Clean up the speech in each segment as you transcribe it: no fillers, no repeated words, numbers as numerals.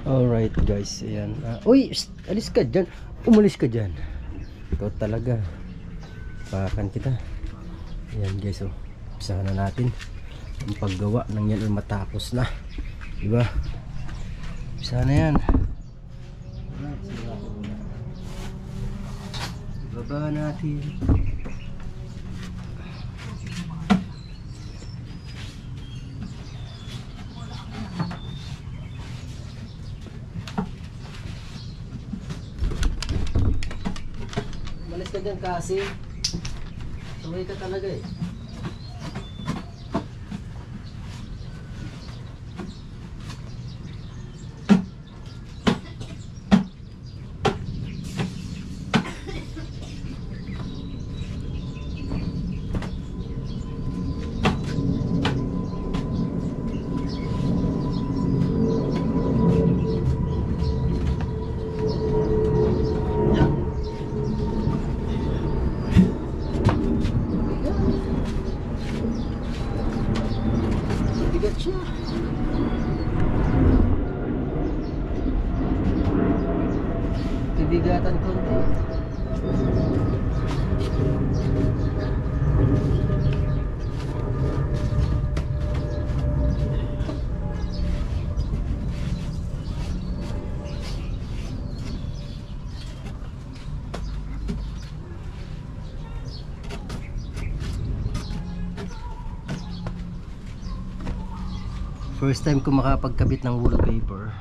Alright guys, ayan. Uy, alis ka dyan. Umalis ka dyan. Ikaw talaga. Pakan kita. Ayan guys, oh. Usahan na natin. Ang paggawa ng yan ay matapos na. Diba? Usahan na yan. Ibaba natin. Malis ka dyan kasi sumay ka talaga eh. Bigatan konti. First time ko makapagkabit ng wallpaper.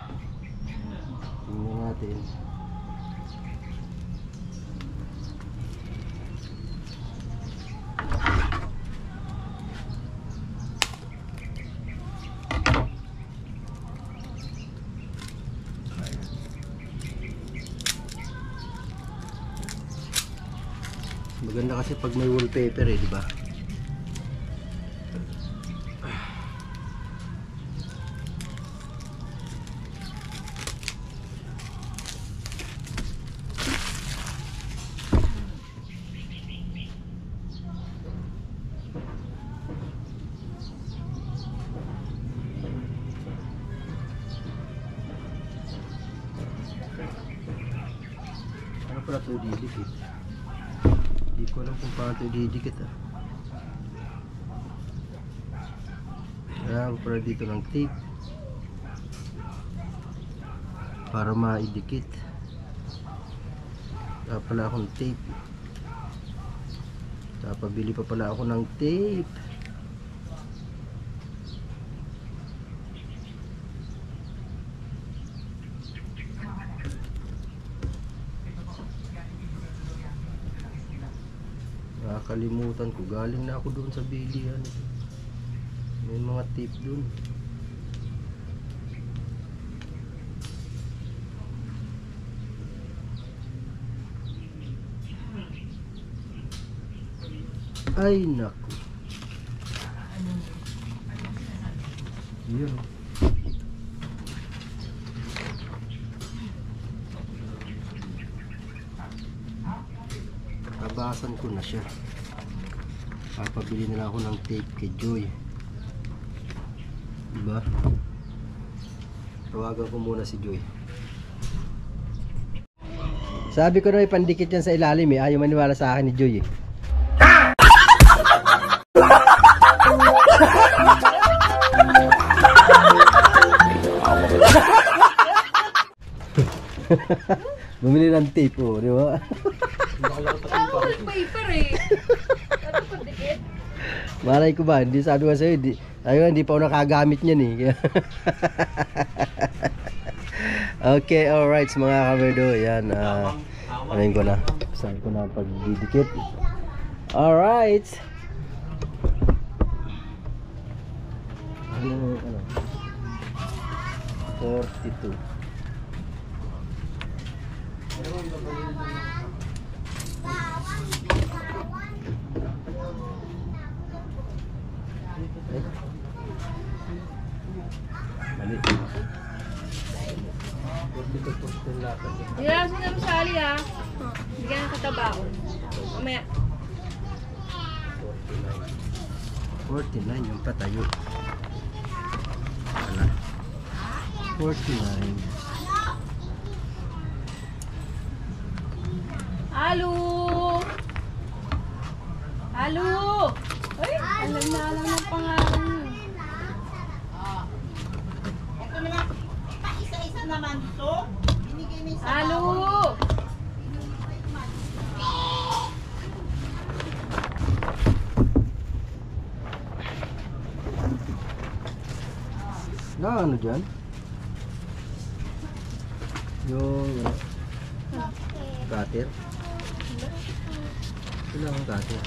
Tingnan natin. Maganda kasi pag may wallpaper eh, di ba? Ano pala ito didikit? Hindi ko alam kung paano ito didikit Kaya pala dito ng tape para maidikit. Kaya pala akong tape. Pabili pa pala ako ng tape. Nakakalimutan ko, galing na ako doon sa bilihan. May mga tape doon. Ay naku. Yun. Tabasan ko na siya. Papabili nila ako ng tape kay Joy. Diba? Tawagan ko muna si Joy. Sabi ko na may pandikit yan sa ilalim eh. Ayaw maniwala sa akin ni Joy eh. Bumili ng tape oh, di ba? Paper eh. Ano pa dikit? Malay ko ba? Hindi sabi ko sa'yo, hindi pa ako nakagamit niyan eh. Okay, alright mga kamerdo. Yan, ano ko na. Sabi ko na pagdidikit. Alright. Ano? 42. Mali. Hindi lang sinabi sa Ali ha. Bigyan ng katabaon. Mamaya. 49 yung patayo. Wala. 49. Halo! Halo! Ay, alam na ang pangalan niyo. Ito naman, pa-isa-isa naman to. Binigay mo sa Halo! Na ano dyan? Yung cutter? Ito lang ang cutter.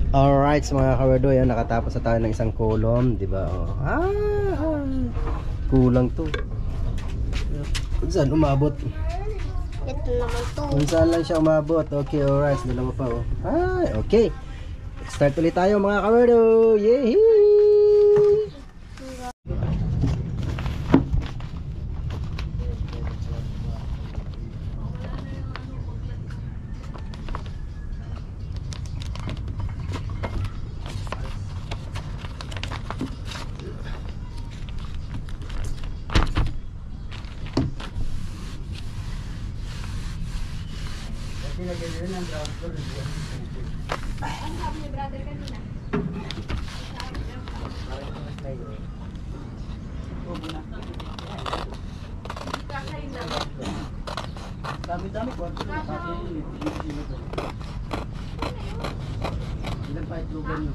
Alright, so mga kawerdo, yan, nakatapos na tayo ng isang column, di ba? Oh. Kulang to. Kung saan umabot? Ito naman to. Kung saan lang siya umabot? Okay, alright, dalawa pa oh. Okay. Start ulit tayo mga kawerdo. Yehey! Dami-dami ko. Ilan pa itlogan yun?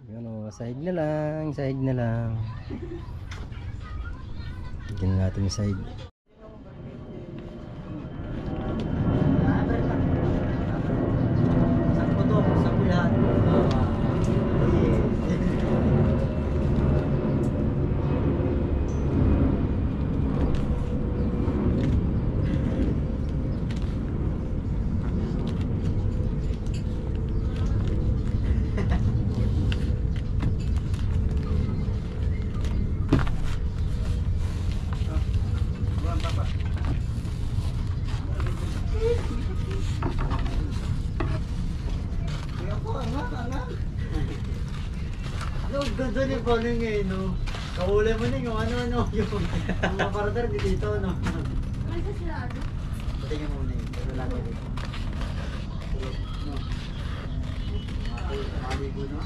Yan o, sahig na lang, sahig na lang. Bigyan na natin yung sahig. Sakto to, sakto yan. No, ganda ni Bono ngayon, no? Kahuli mo na yung ano-ano, yung mga paradar dito, no? Ano sa sila? Patingin muna yun, pero lagi dito. No? Maligo, no?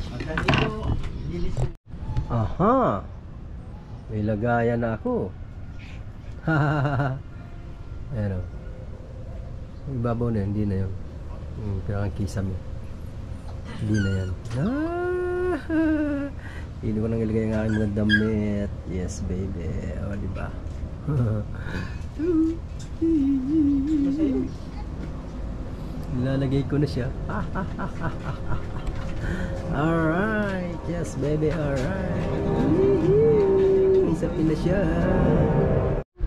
Pagkaligo, lilis ko. Aha! May lagayan na ako. Ayan o. Yung ibabaw na yun, hindi na yun. Yung pirang kisame. Hindi na yan. Hindi ko nang ilagay ang aking mga damit. Yes, baby. O, diba? Ilalagay ko na siya. Alright. Yes, baby. Alright. Isapin na siya.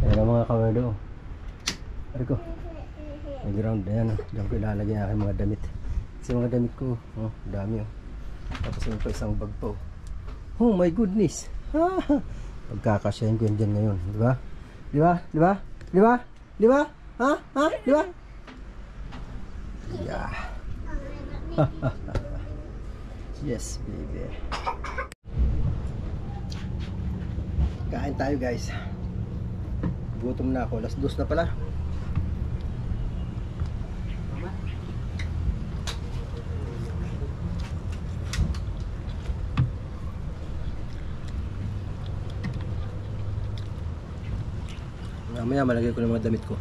Ayan ang mga kawerdo. Ari ko. May ground na yan. Diyan ko ilalagay ang aking mga damit. Kasi mga damit ko, oh, dami oh. Tapos may pa isang bag pa oh. Oh my goodness. Pagkakasyahin ko yan dyan ngayon, di ba? Di ba? Di ba? Di ba? Di ba? Ha? Ha? Di ba? Yeah. Yes, baby. Kain tayo guys. Gutom na ako. Last 2 na pala. Mamaya malagay ko ng mga damit ko.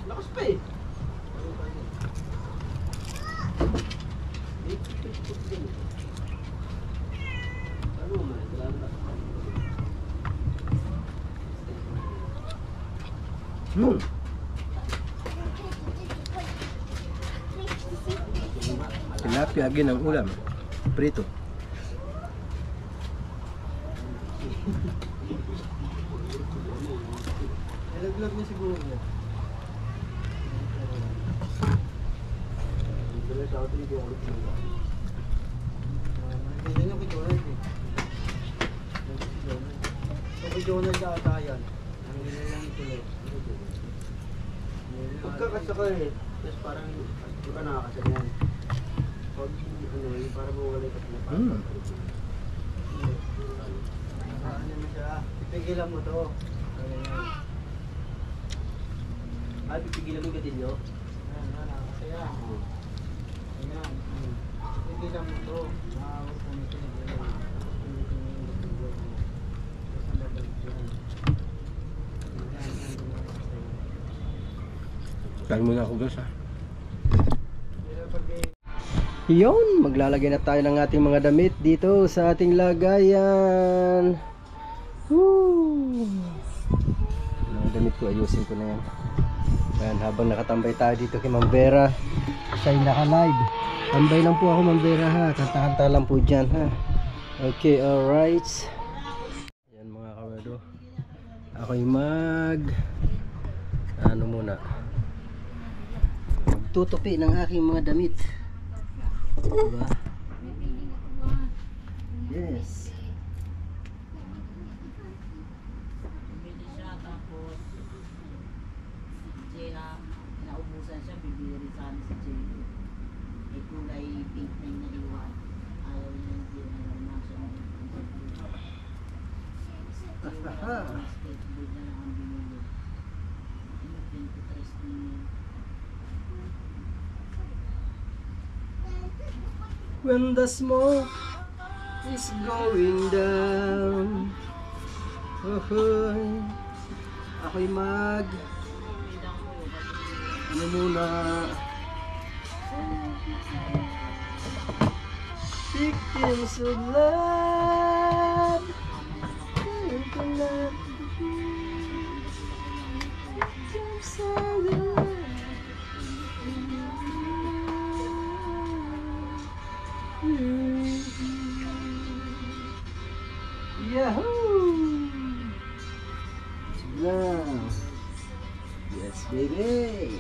Lakas pa eh. Tilapia again ang ulam. Prito. Nalaglag niya siguro niya. Hindi nyo kay Jonald eh. So kay Jonald na ata yan. Ang nilang tuloy. Pagkakasaka eh. Tapos parang di ba nakakasanyan. Pag ano yung parang mawala ka na parang. Ano mo siya? Pipigilan mo to. Ay, pipigilan mo yung gatilyo? Ayan, nakakasaya. Ayan. Pipigilan mo to. Nakakawag mo ito. Kain muna ako guys ha. Yun, maglalagay na tayo ng ating mga damit dito sa ating lagayan. Woo! Mga damit ko, ayusin ko na yan. Ayan, habang nakatambay tayo dito kay Ma'am Vera, siya yung naka-live. Tambay lang po ako, Ma'am Vera ha. Kanta-kanta lang po dyan ha. Okay, alright. Ayan mga kawerdo. Ako'y ano muna, magtutupi ng aking mga damit. Diba? Yes. Bumili siya tapos si Jay naubusan siya, bibili rin sana si Jay. May kulay pink na yung naiwan. Ayaw niya yung Jay na naman siya. Skateboard na lang ang binili. Ano, 23 din. When the smoke is going down, ako'y ano muna, victims of love, victims of love. Yahoo! Now, yes baby.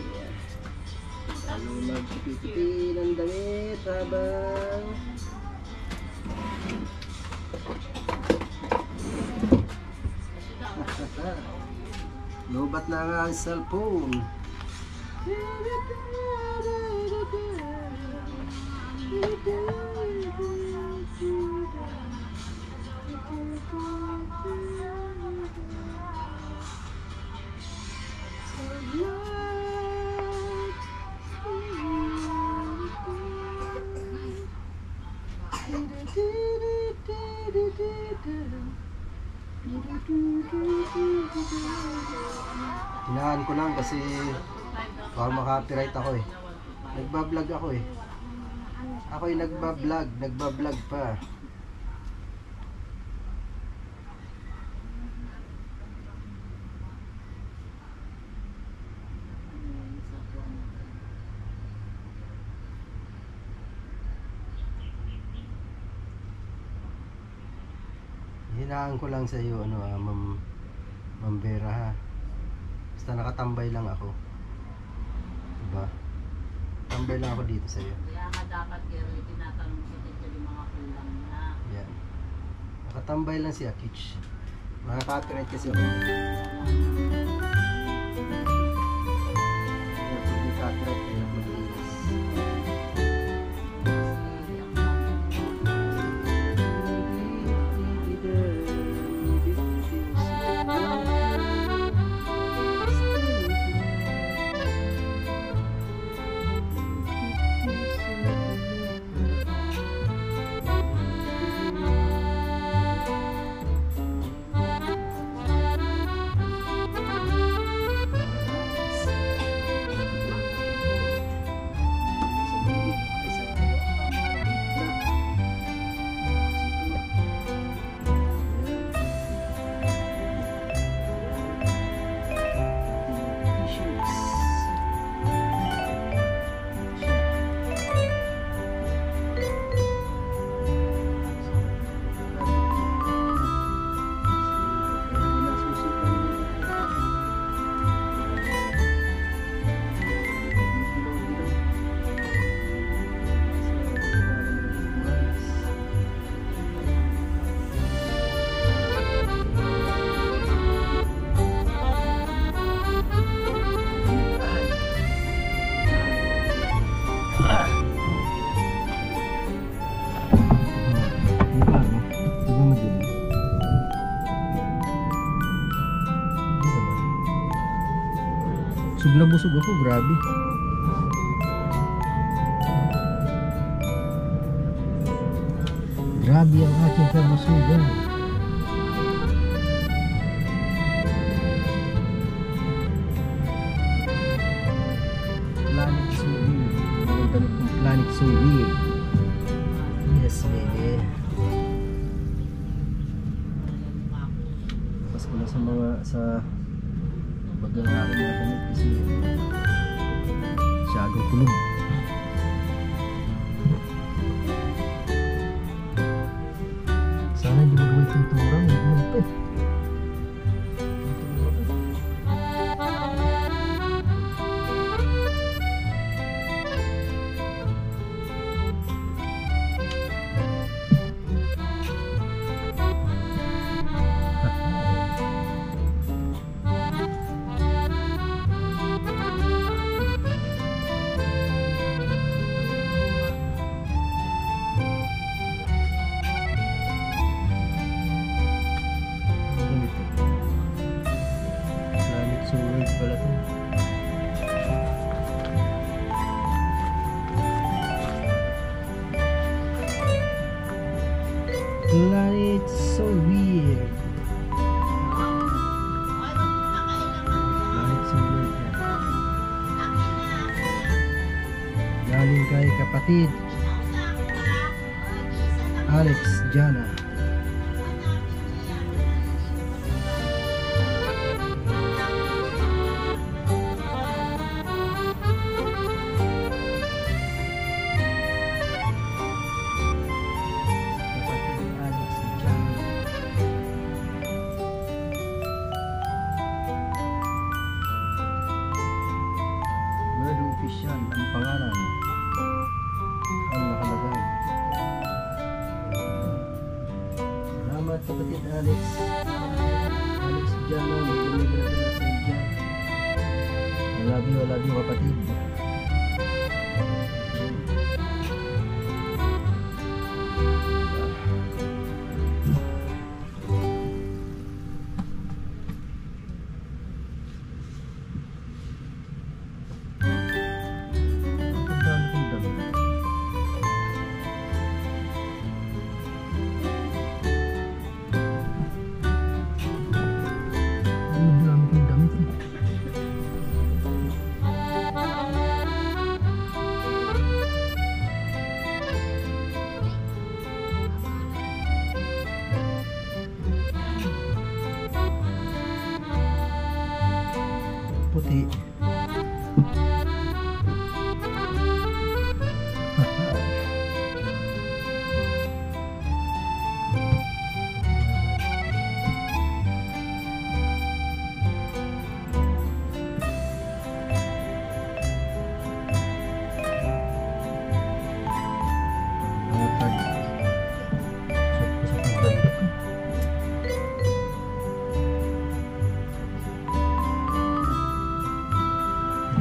Ano magpipipi ng damit habang lobat na nga ang cellphone. Tinahan ko lang kasi baka maka-copyright ako eh. Nagbablog ako eh. Ako yung nagbablog pa. Hinaan ko lang sa iyo Ma'am Vera ha. Basta nakatambay lang ako. Diba? Tambay lang ako dito sa iyo. Kaya nga dapat kaya tinatanong sa teacher yung mga kulang niya. Yan. Nakatambay lang si Akich. Makaka-copyright kasi ako. Copyright kaya mag-iwas. Busog na busog ako, grabe. Grabe ang aking kabusugan. damit kong Planet So Weird. Yes, baby. Tapos ko na sa mga sa bagang aking mga damit kasi masyadong kulog. Sana hindi magawin pintura, may umulpit. Planet So Weird pala to. Planet So Weird. Planet So Weird yan. Galing kay kapatid Alex Jana. Kapatid Alex Jana. Word official ang pangalan. Ang nakalagay. Salamat kapatid Alex. Alex Jana, mag-immigrant na sa India. I love you kapatid. Ang dami kong damit. Ang dami kong damit eh. Puti.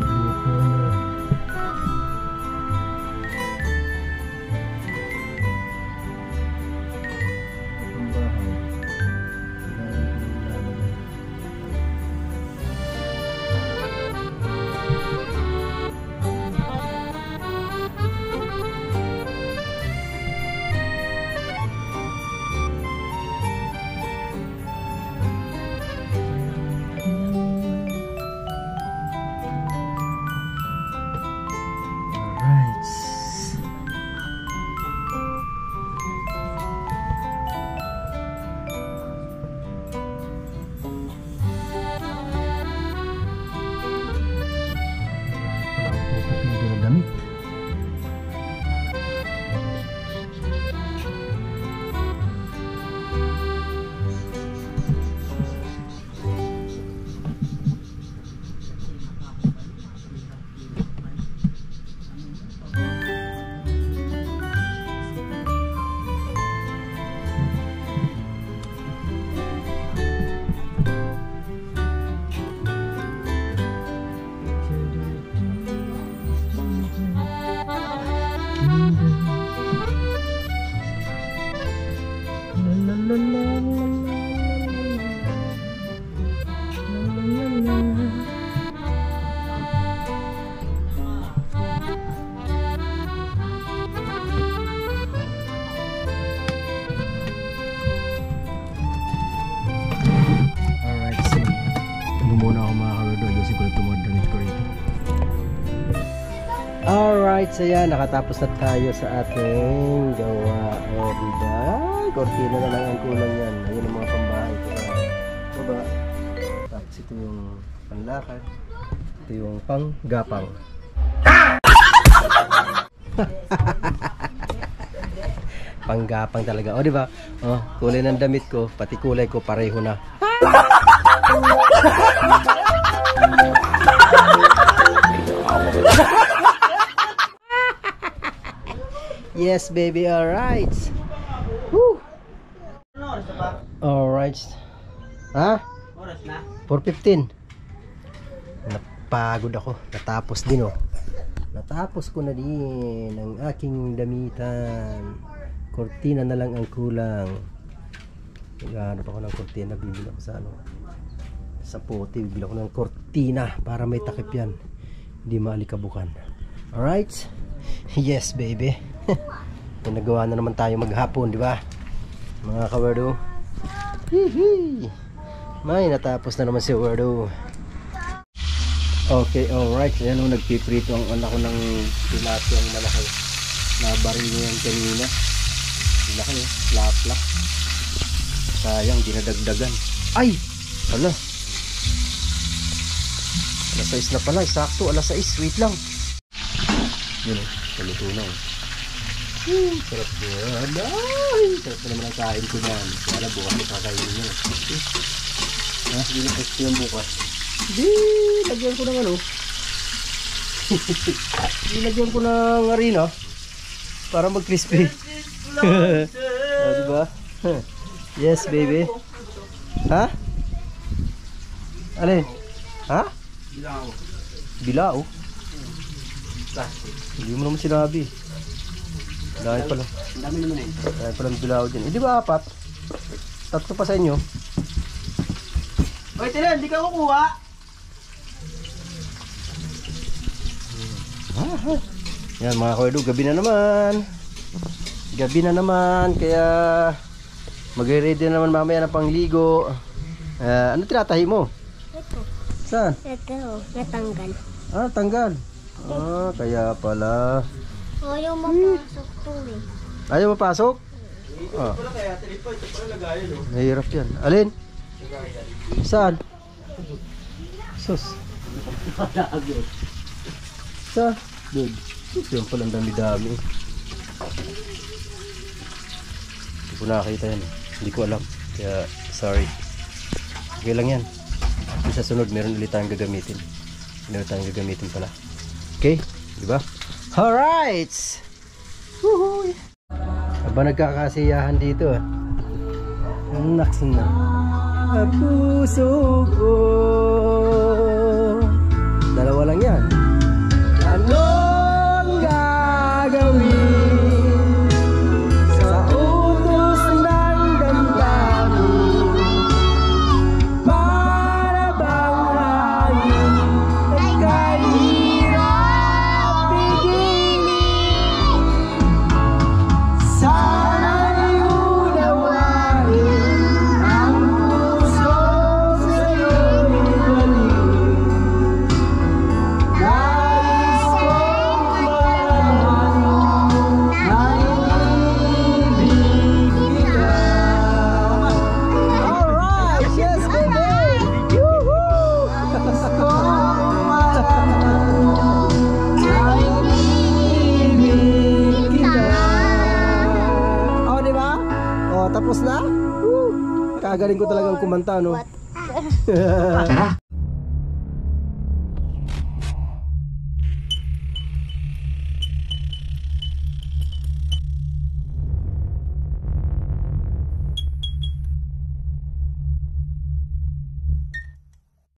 Buko. Alright, so yan, nakatapos na tayo sa ating gawa. O, diba? Kortina na lang ang kulang yan. Ayun ang mga pambahay ko. Baba. Tapos ito yung panlakad. Ito yung panggapang. Panggapang talaga. O, diba? O, kulay ng damit ko, pati kulay ko pareho na. Yes, baby. Alright. Woo. Ano oras na ba? Alright. Ha? Oras na? 4:15. Napagod ako. Natapos din, oh. Natapos ko na din ang aking damitan. Kortina na lang ang kulang. Naghahanap ako ng kortina. Bibili ako sa ano, sa puti. Bibili ako ng kortina para may takip yan. Hindi maalikabukan. Alright. Yes, baby. May nagawa na naman tayo maghapon, di ba? Mga kawardo. Hihi. May natapos na naman si Wardo. Okay, alright. Ayan o, nagpiprito ang anak ko ng tilapia ang malaki. Nabaril niya yan kanina. Malaki o, laplak. Sayang, dinadagdagan. Ay! Hala. Alas 6 na pala, sakto. Alas 6, wait lang. Yun o, paluto na o. Sarap yan. Ay! Sarap na naman ang kain ko yan. Wala, bukas mo kakainin nyo. Hindi na gusto yung bukas. Hindi, lagyan ko ng ano. Lagyan ko ng harina para mag-crispy. Diba? Yes, baby. Ha? Alin? Ha? Bilao. Bilao? Plastic. Hindi mo naman sinabi. Dahil pala. Ang dami naman eh. Dahil pala bilao dyan. Hindi ba 4? 3 pa sa inyo. Oy, Tila, hindi ka kukuha. Yan mga kawardo, gabi na naman. Gabi na naman, kaya magre-ready na naman mamaya ng pangligo. Ano tinatahi mo? Ito. Saan? Ito. Natanggal. Ah, tanggal. Ah, kaya pala. Ayaw mapasok to eh. Ayaw mapasok? Ah, Wala kaya, Tilipo, ito pala lagayan oh. nahirap yan. Alin? Saan? Sus. Saan? Doon. Sus, yan pala ang dami-dami. Hindi ko nakakita yan. Hindi ko alam. Kaya, sorry. Okay lang yan. Sa sunod, meron ulit tayong gagamitin. Meron tayong gagamitin pala. Okay? Diba? Alright! Woohoo! Aba, nagkakasiyahan dito ah. Naks na. Ang puso ko. Dalawa lang yan. Anong gagawin sa utos ng damdamin? Para bang hangin at kahirap pigilin? Sana'y unawain ang puso sa'yo'y ibalik. Nais kong malaman na ibig kita. Alright! Yes, baby! Yoo-hoo! Nais kong malaman na ibig kita. Oh, di ba? Oh, tapos na? Woo! Kagaling ko talagang kumanta, no?